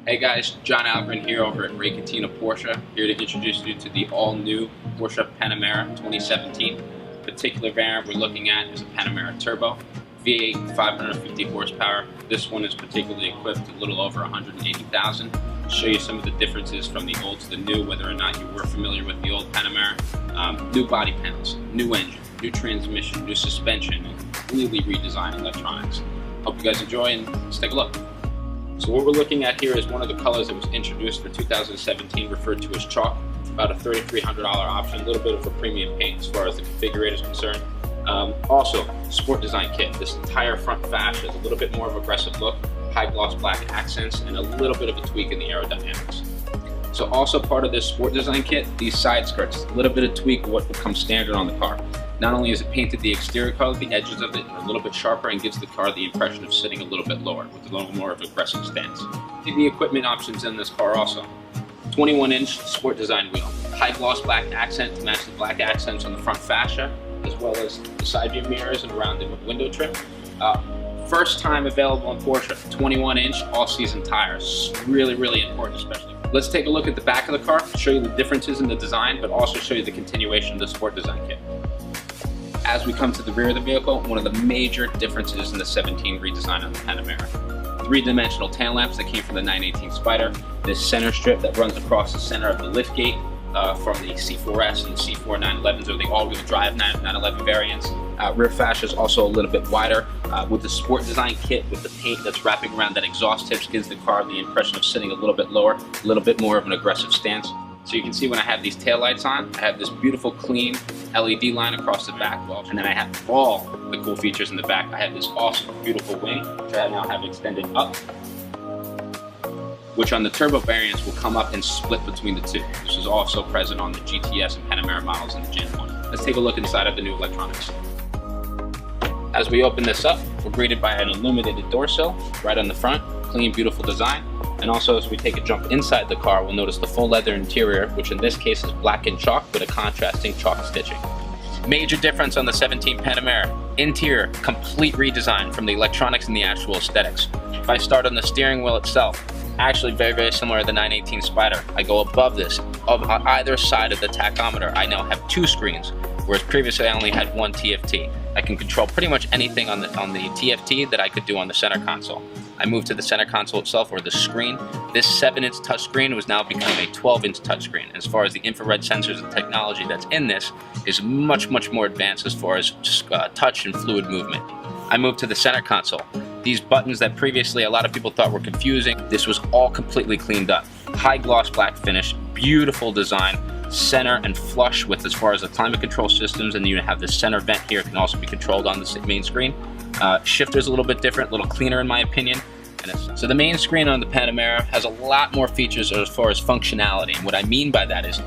Hey guys, John Algarin here over at Catena Porsche, here to introduce you to the all-new Porsche Panamera 2017. The particular variant we're looking at is a Panamera Turbo, V8, 550 horsepower. This one is particularly equipped a little over 180,000. Show you some of the differences from the old to the new, whether or not you were familiar with the old Panamera. New body panels, new engine, new transmission, new suspension, and completely redesigned electronics. Hope you guys enjoy and let's take a look. So what we're looking at here is one of the colors that was introduced for 2017, referred to as chalk. It's about a $3,300 option, a little bit of a premium paint as far as the configurator is concerned. Also, sport design kit. This entire front fascia is a little bit more of an aggressive look, high gloss black accents, and a little bit of a tweak in the aerodynamics. So also part of this sport design kit, these side skirts, a little bit of tweak of what becomes standard on the car. Not only is it painted the exterior color, the edges of it are a little bit sharper and gives the car the impression of sitting a little bit lower with a little more of an aggressive stance. The equipment options in this car also. 21-inch sport design wheel, high gloss black accent to match the black accents on the front fascia, as well as the side view mirrors and rounded window trim. First time available on Porsche, 21-inch all-season tires. Really, really important, especially. Let's take a look at the back of the car, show you the differences in the design, but also show you the continuation of the sport design kit. As we come to the rear of the vehicle, one of the major differences in the 17 redesign on the Panamera. Three-dimensional tail lamps that came from the 918 Spider, this center strip that runs across the center of the liftgate from the C4S and the C4 911s or the all-wheel drive 911 variants. Rear fascia is also a little bit wider. With the sport design kit, with the paint that's wrapping around that exhaust tips, gives the car the impression of sitting a little bit lower, a little bit more of an aggressive stance. So you can see when I have these taillights on, I have this beautiful clean LED line across the back wall, and then I have all the cool features in the back. I have this awesome, beautiful wing, which I now have extended up, which on the turbo variants will come up and split between the two. This is also present on the GTS and Panamera models in the Gen 1. Let's take a look inside of the new electronics. As we open this up, we're greeted by an illuminated door sill right on the front, clean, beautiful design. And also, as we take a jump inside the car, we'll notice the full leather interior, which in this case is black and chalk with a contrasting chalk stitching. Major difference on the 17 Panamera. Interior, complete redesign from the electronics and the actual aesthetics. If I start on the steering wheel itself, actually very, very similar to the 918 Spider. I go above this. On either side of the tachometer, I now have two screens, whereas previously I only had one TFT. I can control pretty much anything on the TFT that I could do on the center console. I moved to the center console itself, or the screen. This 7-inch touchscreen was now becoming a 12-inch touchscreen. As far as the infrared sensors and technology that's in this is much, much more advanced as far as just touch and fluid movement. I moved to the center console. These buttons that previously a lot of people thought were confusing, this was all completely cleaned up. High gloss black finish, beautiful design, center and flush with as far as the climate control systems, and you have the center vent here, can also be controlled on the main screen. Shifter's a little bit different, a little cleaner in my opinion. So the main screen on the Panamera has a lot more features as far as functionality, and what I mean by that is,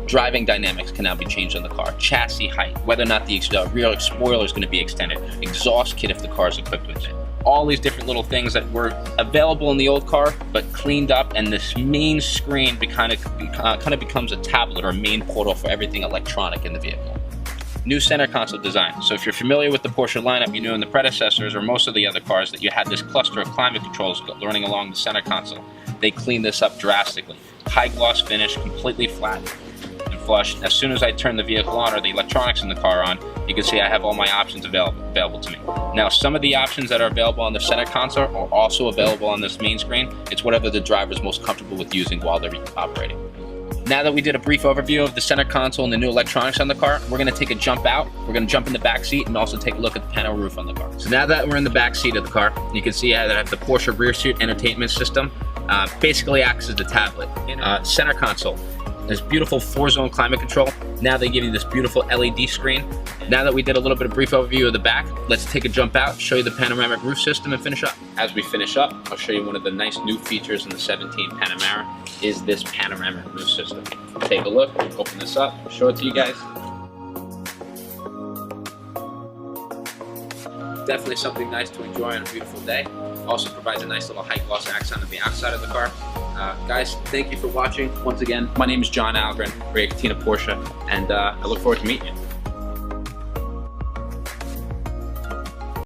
driving dynamics can now be changed on the car, chassis height, whether or not the rear spoiler is going to be extended, exhaust kit if the car is equipped with it. All these different little things that were available in the old car, but cleaned up, and this main screen kind of becomes a tablet or a main portal for everything electronic in the vehicle. New center console design. So if you're familiar with the Porsche lineup, you knew in the predecessors or most of the other cars that you had this cluster of climate controls running along the center console. They cleaned this up drastically. High gloss finish, completely flat and flush. As soon as I turn the vehicle on or the electronics in the car on, you can see I have all my options available to me. Now, some of the options that are available on the center console are also available on this main screen. It's whatever the driver is most comfortable with using while they're operating. Now that we did a brief overview of the center console and the new electronics on the car, we're going to take a jump out. We're going to jump in the back seat and also take a look at the panel roof on the car. So now that we're in the back seat of the car, you can see that I have the Porsche rear seat entertainment system. Basically acts as the tablet. Center console. This beautiful 4-zone climate control. Now they give you this beautiful LED screen. Now that we did a little bit of brief overview of the back, let's take a jump out, show you the panoramic roof system, and finish up. As we finish up, I'll show you one of the nice new features in the 17 Panamera is this panoramic roof system. Take a look, open this up, show it to you guys. Definitely something nice to enjoy on a beautiful day. Also provides a nice little high gloss accent on the outside of the car. Guys, thank you for watching. Once again, my name is John Algarin, Catena Porsche, and I look forward to meeting you.